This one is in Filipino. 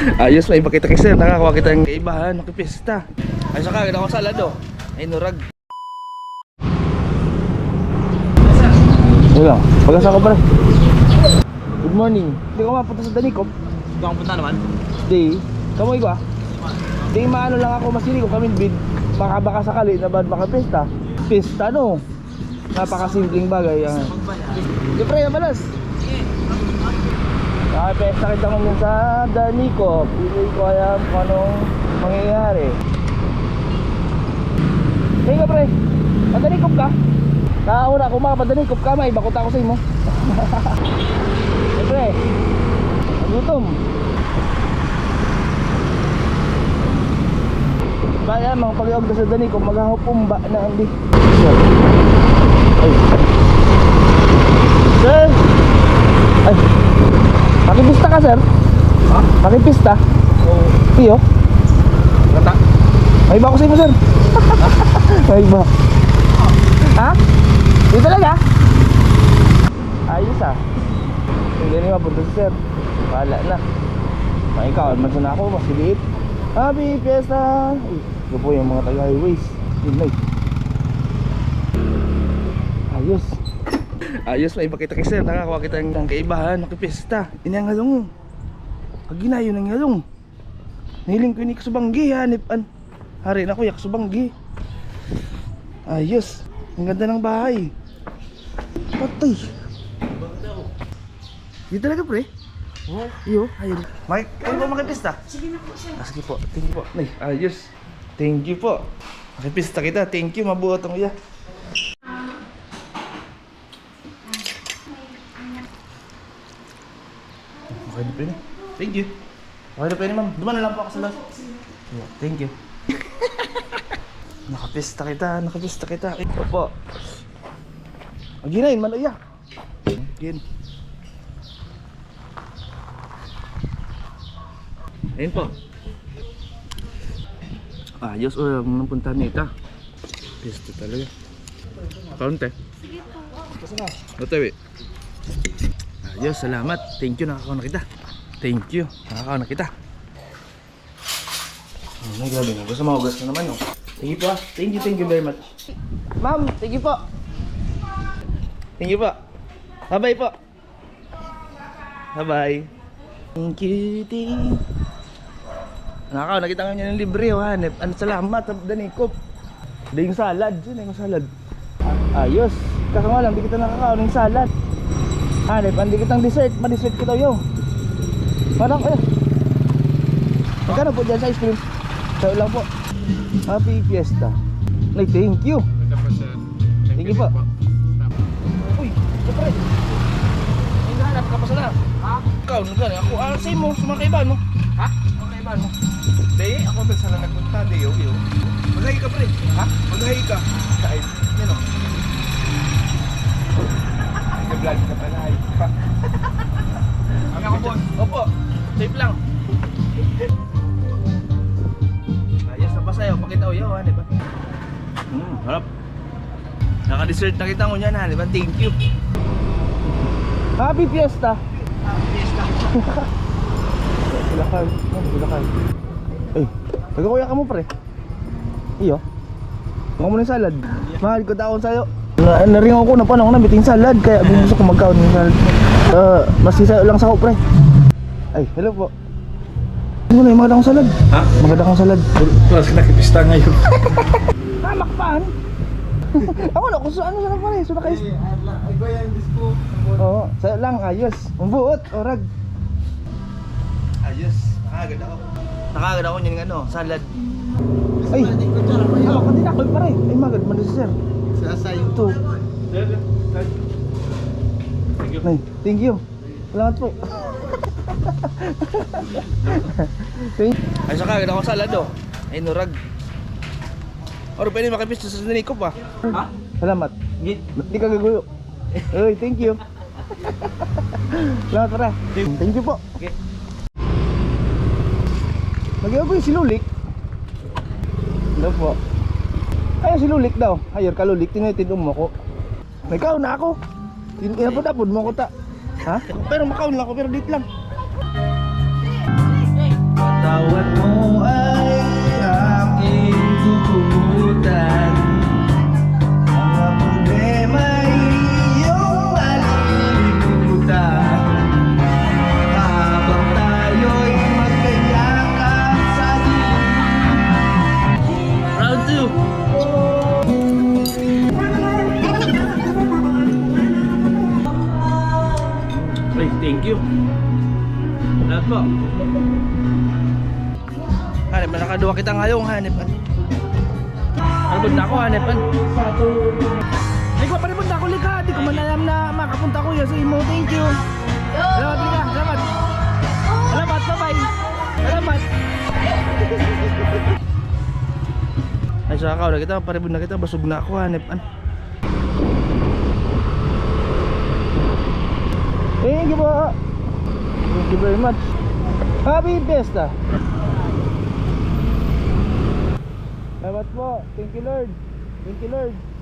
Ayos, may pakita kay sir. Nakakuha kita ng kaibahan, nakipista. Ay saka, ganda akong salado. Ay nurag. Wala, pag-asa ko pala. Good morning. Hindi ko mapunta sa Danicop. Hindi ako punta naman. Di, kamoy ko ah. Di maano lang ako masili ko kami bid. Baka sakali na bad makapista. Pista no. Napakasimpleng bagay yan. Siyempre, mabalas. Nakapesta kita ngayon sa Danicop. Hindi ko alam kung anong mangyayari. Hey ka pre, padanicop ka? Nakauna ako makapadanicop ka, may bakot ako sa imo. Hey pre, nagutom. Kaya mga pag-iog sa Danicop, maghahupumba na hindi. Ay. Sir! Ay, makipista ka sir? Ha? Makipista? Oo. Iyo? Gata? May iba ako sa imo sir. May iba. Ha? Di talaga? Ayos ah. Hindi rin mapunta si sir. Wala na. Maikaw, man sana ako, mas liit. Happy Fiesta! Uy, ito po yung mga taga-highways. Yun na. Ayos. Ayos, may pakita kay sir. Nakakuha kita ng kaibahan, nakipista. Inang halong. Pag ginayo ng halong. Nihiling ko ni Kasubanggi, hanipan. Hari na ko, Kasubanggi. Ayos. Ang ganda ng bahay. Patay. Di talaga pre? Oo. Iyo, ayun. Mike, kayo ba makipista? Sige na po, sir. Sige po, thank you po. Ay, ayos. Thank you po. Makipista kita, thank you. Mabuhat ang iya. Okay na po yun. Thank you. Okay na po yun, ma'am. Duman na lang po ako sa last. Yeah, thank you. Nakapista kita. Ito po. Aginayin man iya. Again. Ayun po. Ayos o ang napunta nita. Pista talaga. Kaunti. Sige po. Kasi na. Otewi. Ayos, salamat. Thank you, nakakaw na kita. Thank you, nakakaw na kita. Ay, grabe na. Gusto mahugas na naman, no? Thank you po. Thank you very much. Ma'am, thank you po. Thank you po. Bye-bye po. Bye-bye. Thank you, Nakakaw, nakita nga niya ng libre, hanep. Ano, salamat, Danicop. Ada yung salad, yun yung salad. Ayos. Kaso nga lang, di kita nakakaw ng salad. Hanep, hindi kitang dessert, ma-dessert kita yun. Parang, magkano po dyan sa ice cream? Sa'yo lang po. Happy Fiesta. Ay, thank you. Ito po sir. Thank you po. Uy, kapre. May nahanap ka pa sana. Ha? Ikaw, nagkano? Ako, same mo, sa mga kaibahan mo. Ha? Mga kaibahan mo. Day, ako ba sana nagpunta, day, yo. Maghahi ka pre. Ha? Maghahi ka. Kain. Yan o. Nag-vlog ka pala, hay. Kami ako boss. Opo, safe lang. Ayos na pa sa'yo, pakita ko yun, di ba? Harap. Naka-dessert na kita mo niyan, di ba? Thank you. Happy Fiesta! Happy Fiesta! Silakay. Ay, nagkakuya ka mo pre. Iyo. Huwag mo na yung salad. Mahal ko taon sa'yo. Naringaw ko na panahon na biting salad. Kaya gusto ko magkaon ng salad. Mas isa lang sa ako pre. Ay, hello po. Ano na yung maganda kong salad? Ha? Maganda kong salad. Plus nakipista ngayon. Tamakpan! Ako na, kung ano sa pare. So nakais. Ay ba yan, disco? Oo, sa'yo lang, ayos. Umbuot, orag. Ayos, nakagad ako. Nakagad ako yung ano, salad. Ay, kanina ako pare. Ay, magad man si sir. Sasay. Ito. Ay, thank you. Salamat po. Ay, saka agad ako salad oh. Ay, nurag. Oro, pwede makipis sa Danicop ah. Ha? Salamat. Hindi ka gagulo. Uy, thank you. Salamat pare. Thank you po. Okay. Nagyaw ko yung silulik. Hello po. Ayun silulik daw. Ayun kalulik. Tinitid mo ko. May kaon na ako. Inapod mo ko ta. Ha? Pero makaon lang ako. Pero dito lang. hanip, nakaduwa kita ngayong hanipan. Paribod na ako hanipan. Ay ko paribod na ako lika, di ko manayam na makapunta ko ya sa imo. Thank you. Salamat lika, salamat. Salamat, bye-bye. Salamat. Ay sa akaw na kita, paribod na kita, basog na ako hanipan. Thank you po. Thank you very much. Happy Fiesta. Salamat po. Thank you Lord. Thank you Lord.